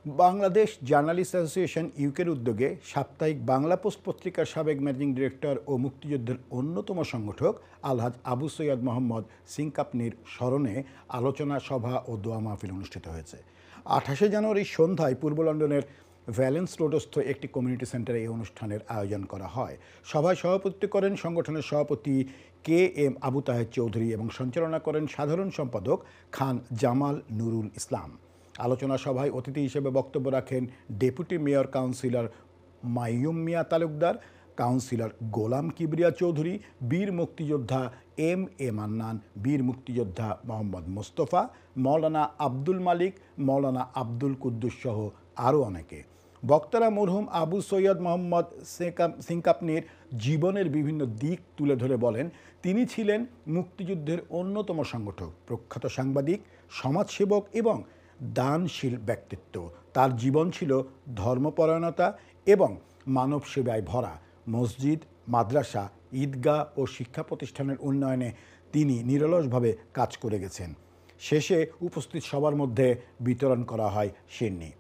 Bangladesh journalist association ইউকের উদ্যোগে সাপ্তাহিক বাংলা পোস্ট পত্রিকার সাবেক ম্যানেজিং ডিরেক্টর ও মুক্তিযুদ্ধের অন্যতম সংগঠক আলহাজ আবু সৈয়দ মোহাম্মদ সিংকাপনির স্মরণে আলোচনা সভা ও দোয়া মাহফিল অনুষ্ঠিত হয়েছে। 28 জানুয়ারি সন্ধ্যায় পূর্ব লন্ডনের ভ্যালেন্স রোডস্থ একটি কমিউনিটি সেন্টারে এই অনুষ্ঠানের আয়োজন করা হয়। সভায় সভাপতিত্ব করেন সংগঠনের সভাপতি কে এম আবু তাহের চৌধুরী এবং সঞ্চালনা করেন সাধারণ সম্পাদক খান জামাল নুরুল ইসলাম। আলোচনা সভায় অতিথি হিসেবে বক্তব্য রাখেন ডেপুটি মেয়র কাউন্সিলর মাইয়ুম মিয়া তালুকদার, কাউন্সিলর গোলাম কিবরিয়া চৌধুরী, বীর মুক্তিযোদ্ধা এম এ মান্নান, বীর মুক্তিযোদ্ধা মোহাম্মদ মোস্তফা, মৌলানা আব্দুল মালিক, মৌলানা আব্দুল কুদ্দুস সহ আরও অনেকে। বক্তারা মরহুম আবু সৈয়দ মোহাম্মদ সিংকাপনির জীবনের বিভিন্ন দিক তুলে ধরে বলেন, তিনি ছিলেন মুক্তিযুদ্ধের অন্যতম সংগঠক, প্রখ্যাত সাংবাদিক, সমাজসেবক এবং দানশীল ব্যক্তিত্ব। তার জীবন ছিল ধর্মপরায়ণতা এবং মানব সেবায় ভরা। মসজিদ, মাদ্রাসা, ঈদগাহ ও শিক্ষা প্রতিষ্ঠানের উন্নয়নে তিনি নিরলসভাবে কাজ করে গেছেন। শেষে উপস্থিত সবার মধ্যে বিতরণ করা হয় সিন্নি।